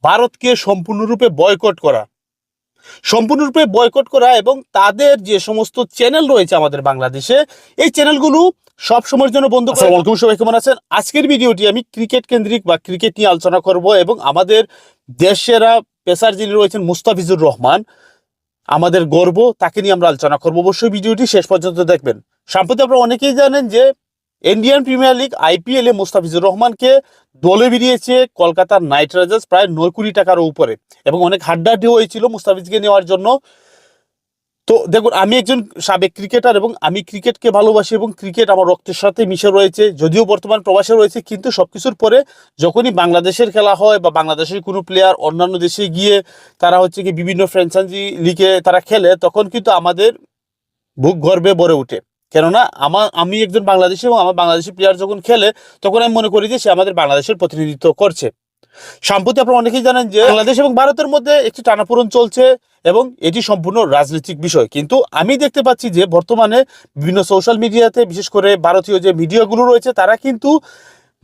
ভারতকে সম্পূর্ণরূপে বয়কট করা এবং তাদের যে সমস্ত চ্যানেল রয়েছে আমাদের বাংলাদেশে এই চ্যানেলগুলো সব সময়ের জন্য বন্ধ করা। আসসালামু আলাইকুম, সবাই কেমন আছেন? আজকের ভিডিওটি আমি ক্রিকেট কেন্দ্রিক বা ক্রিকেট নিয়ে আলোচনা করব এবং আমাদের দেশেরা পেসার যিনি রয়েছেন মুস্তাফিজুর রহমান, আমাদের গর্ব, তাকে নিয়ে আমরা আলোচনা করবো। অবশ্যই ভিডিওটি শেষ পর্যন্ত দেখবেন। সম্প্রতি আপনারা অনেকেই জানেন যে ইন্ডিয়ান প্রিমিয়ার লিগ আইপিএল এ মুস্তাফিজুর রহমানকে দলে বেরিয়েছে কলকাতার নাইট রাইডার্স প্রায় 9 কোটি টাকার উপরে, এবং অনেক হাড্ডাহাড্ডি হয়েছিল মুস্তাফিজকে নেওয়ার জন্য। তো দেখুন, আমি একজন সাবেক ক্রিকেটার এবং আমি ক্রিকেটকে ভালোবাসি এবং ক্রিকেট আমার রক্তের সাথে মিশে রয়েছে, যদিও বর্তমান প্রবাসে রয়েছে। কিন্তু সবকিছুর পরে যখনই বাংলাদেশের খেলা হয় বা বাংলাদেশের কোনো প্লেয়ার অন্যান্য দেশে গিয়ে তারা কি বিভিন্ন ফ্র্যাঞ্চাইজি লিগে তারা খেলে, তখন কিন্তু আমাদের বুক গর্বে ভরে ওঠে। কেননা আমি একজন বাংলাদেশি এবং আমার বাংলাদেশি প্লেয়ার যখন খেলে তখন আমি মনে করি যে সে আমাদের বাংলাদেশের প্রতিনিধিত্ব করছে। সম্প্রতি আপনারা অনেকেই জানেন যে বাংলাদেশ এবং ভারতের মধ্যে একটি টানাপোড়েন চলছে এবং এটি সম্পূর্ণ রাজনৈতিক বিষয়। কিন্তু আমি দেখতে পাচ্ছি যে বর্তমানে বিভিন্ন সোশ্যাল মিডিয়াতে, বিশেষ করে ভারতীয় যে মিডিয়াগুলো রয়েছে, তারা কিন্তু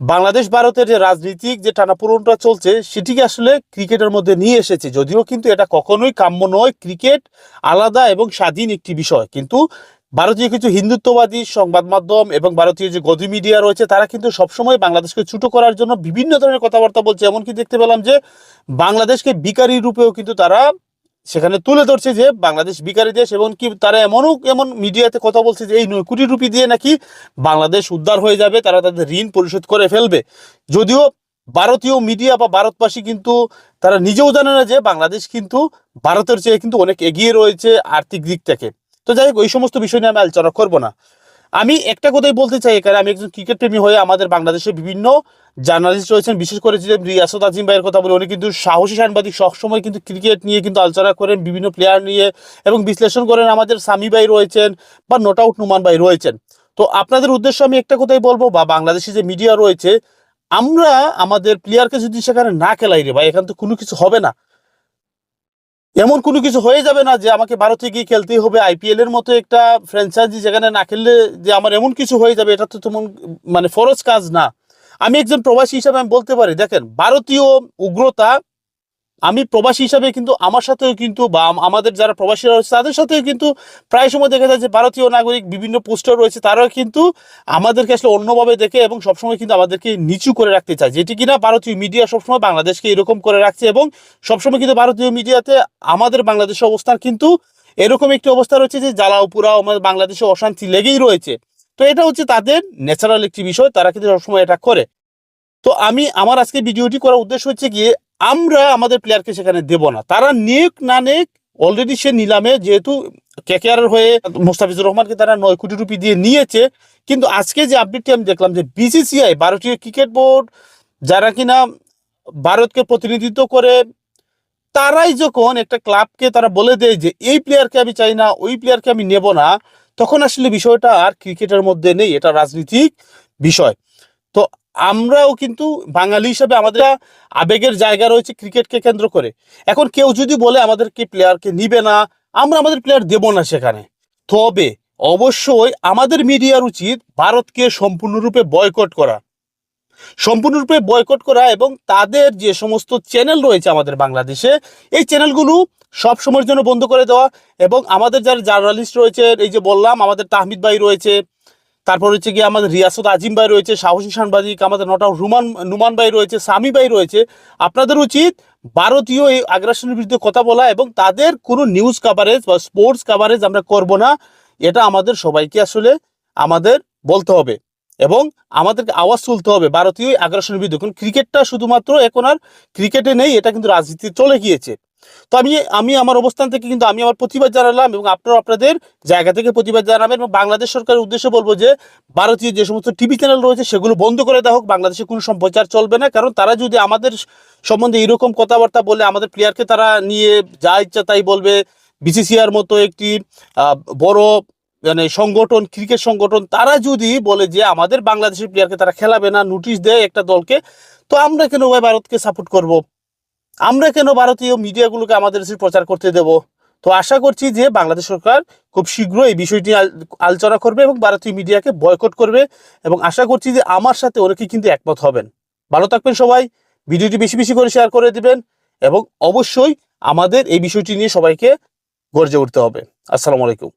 বাংলাদেশ ভারতের যে রাজনীতিক যে টানাপোড়েনটা চলছে সেটিকে আসলে ক্রিকেটের মধ্যে নিয়ে এসেছে। যদিও কিন্তু এটা কখনোই কাম্য নয়। ক্রিকেট আলাদা এবং স্বাধীন একটি বিষয়, কিন্তু ভারতীয় কিছু হিন্দুত্ববাদী সংবাদ মাধ্যম এবং ভারতীয় যে গদি মিডিয়া রয়েছে তারা কিন্তু সবসময় বাংলাদেশকে ছোট করার জন্য বিভিন্ন ধরনের কথাবার্তা বলছে। এমনকি দেখতে পেলাম যে বাংলাদেশকে বিকারি রূপেও কিন্তু তারা সেখানে তুলে ধরছে যে বাংলাদেশ বিকারি দেশ, এবং কি তারা এমন মিডিয়াতে কথা বলছে যে এই 9 কোটি রুপি দিয়ে নাকি বাংলাদেশ উদ্ধার হয়ে যাবে, তারা তাদের ঋণ পরিশোধ করে ফেলবে। যদিও ভারতীয় মিডিয়া বা ভারতবাসী কিন্তু তারা নিজেও জানে না যে বাংলাদেশ কিন্তু ভারতের চেয়ে কিন্তু অনেক এগিয়ে রয়েছে আর্থিক দিক থেকে। তো যাই হোক, ওই সমস্ত বিষয় নিয়ে আমি আলোচনা করবো না। আমি একটা কথাই বলতে চাই, এখানে আমি একজন ক্রিকেট প্রেমী হয়ে আমাদের বাংলাদেশে বিভিন্ন জার্নালিস্ট রয়েছেন, বিশেষ করে যে রিয়াসত আজিম ভাইয়ের কথা বলে, উনি কিন্তু সাহসী সাংবাদিক, সবসময় কিন্তু ক্রিকেট নিয়ে কিন্তু আলোচনা করেন, বিভিন্ন প্লেয়ার নিয়ে এবং বিশ্লেষণ করেন। আমাদের সামি ভাই রয়েছেন বা নট আউট নুমান ভাই রয়েছেন। তো আপনাদের উদ্দেশ্যে আমি একটা কথাই বলবো, বা বাংলাদেশে যে মিডিয়া রয়েছে, আমরা আমাদের প্লেয়ারকে যদি সেখানে না খেলাই রে ভাই, এখান তো কোনো কিছু হবে না। এমন কোনো কিছু হয়ে যাবে না যে আমাকে ভারতে গিয়ে খেলতেই হবে আইপিএল এর মতো একটা ফ্র্যাঞ্চাইজি, যেখানে না খেললে যে আমার এমন কিছু হয়ে যাবে, এটা তো তেমন মানে ফরজ কাজ না। আমি একজন প্রবাসী হিসাবে আমি বলতে পারি, দেখেন ভারতীয় উগ্রতা, আমি প্রবাসী হিসাবে কিন্তু আমার সাথেও কিন্তু বা আমাদের যারা প্রবাসীরা রয়েছে তাদের সাথেও কিন্তু প্রায় সময় দেখা যায় যে ভারতীয় নাগরিক বিভিন্ন পোস্টার রয়েছে, তারাও কিন্তু আমাদেরকে আসলে অন্যভাবে দেখে এবং সবসময় কিন্তু আমাদেরকে নিচু করে রাখতে চায়, যেটি কিনা ভারতীয় মিডিয়া সবসময় বাংলাদেশকে এরকম করে রাখছে। এবং সবসময় কিন্তু ভারতীয় মিডিয়াতে আমাদের বাংলাদেশের অবস্থান কিন্তু এরকম একটি অবস্থা রয়েছে যে জ্বালাও পোড়াও, আমাদের বাংলাদেশে অশান্তি লেগেই রয়েছে। তো এটা হচ্ছে তাদের ন্যাচারাল একটি বিষয়, তারা কিন্তু সবসময় এটা করে। তো আমার আজকে ভিডিওটি করার উদ্দেশ্য হচ্ছে গিয়ে, আমরা আমাদের প্লেয়ারকে সেখানে দেব না, তারা নেক না নেক। অলরেডি সে নিলামে, যেহেতু কেকেআর হয়ে মুস্তাফিজুর রহমানকে তারা 9 কোটি রুপি দিয়ে নিয়েছে। কিন্তু আজকে যে আপডেটটি আমি দেখলাম যে বিসিসিআই, ভারতীয় ক্রিকেট বোর্ড, যারা কিনা ভারতকে প্রতিনিধিত্ব করে, তারাই যখন একটা ক্লাবকে তারা বলে দেয় যে এই প্লেয়ারকে আমি চাই না, ওই প্লেয়ারকে আমি নেব না, তখন আসলে বিষয়টা আর ক্রিকেটের মধ্যে নেই, এটা রাজনীতিক বিষয়। তো আমরাও কিন্তু বাঙালি হিসাবে আমাদের আবেগের জায়গা রয়েছে ক্রিকেটকে কেন্দ্র করে। এখন কেউ যদি বলে আমাদেরকে প্লেয়ারকে নিবে না, আমরা আমাদের প্লেয়ার দেব না সেখানে, তবে অবশ্যই আমাদের মিডিয়ার উচিত ভারতকে সম্পূর্ণরূপে বয়কট করা এবং তাদের যে সমস্ত চ্যানেল রয়েছে আমাদের বাংলাদেশে এই চ্যানেলগুলো সব সময়ের জন্য বন্ধ করে দেওয়া। এবং আমাদের যারা জার্নালিস্ট রয়েছে, এই যে বললাম আমাদের তাহমিদ ভাই রয়েছে, তারপর হচ্ছে গিয়ে আমাদের রিয়াসত আজিম ভাই রয়েছে, সাহসী সাংবাদিক আমাদের নট আউট নুমান ভাই রয়েছে, সামি ভাই রয়েছে, আপনাদের উচিত ভারতীয় এই আগ্রাসনের বিরুদ্ধে কথা বলা এবং তাদের কোনো নিউজ কাভারেজ বা স্পোর্টস কাভারেজ আমরা করব না, এটা আমাদের সবাইকে আসলে আমাদের বলতে হবে এবং আমাদেরকে আওয়াজ তুলতে হবে ভারতীয় আগ্রাসনের বিরুদ্ধে। কারণ ক্রিকেটটা শুধুমাত্র এখন আর ক্রিকেটে নেই, এটা কিন্তু রাজনীতি চলে গিয়েছে। তো আমি আমার অবস্থান থেকে কিন্তু আমি আমার প্রতিবাদ জানালাম এবং আপনারা আপনাদের জায়গা থেকে প্রতিবাদ জানাবেন। এবং বাংলাদেশ সরকারের উদ্দেশ্যে বলবো যে ভারতীয় যে সমস্ত টিভি চ্যানেল রয়েছে সেগুলো বন্ধ করে দেওয়া হোক, বাংলাদেশে কোনো সম্প্রচার চলবে না। কারণ তারা যদি আমাদের সম্বন্ধে এরকম কথাবার্তা বলে, আমাদের প্লেয়ারকে তারা নিয়ে যা ইচ্ছা তাই বলবে, বিসিসিআর মতো একটি বড় মানে সংগঠন, ক্রিকেট সংগঠন, তারা যদি বলে যে আমাদের বাংলাদেশের প্লেয়ারকে তারা খেলাবে না, নোটিশ দেয় একটা দলকে, তো আমরা কেন ভাই ভারতকে সাপোর্ট করব? আমরা কেন ভারতীয় মিডিয়াগুলোকে আমাদের দেশে প্রচার করতে দেব? তো আশা করছি যে বাংলাদেশ সরকার খুব শীঘ্র এই বিষয়টি আলোচনা করবে এবং ভারতীয় মিডিয়াকে বয়কট করবে, এবং আশা করছি যে আমার সাথে অনেকেই কিন্তু একমত হবেন। ভালো থাকবেন সবাই, ভিডিওটি বেশি বেশি করে শেয়ার করে দিবেন এবং অবশ্যই আমাদের এই বিষয়টি নিয়ে সবাইকে গর্জে উঠতে হবে। আসসালামু আলাইকুম।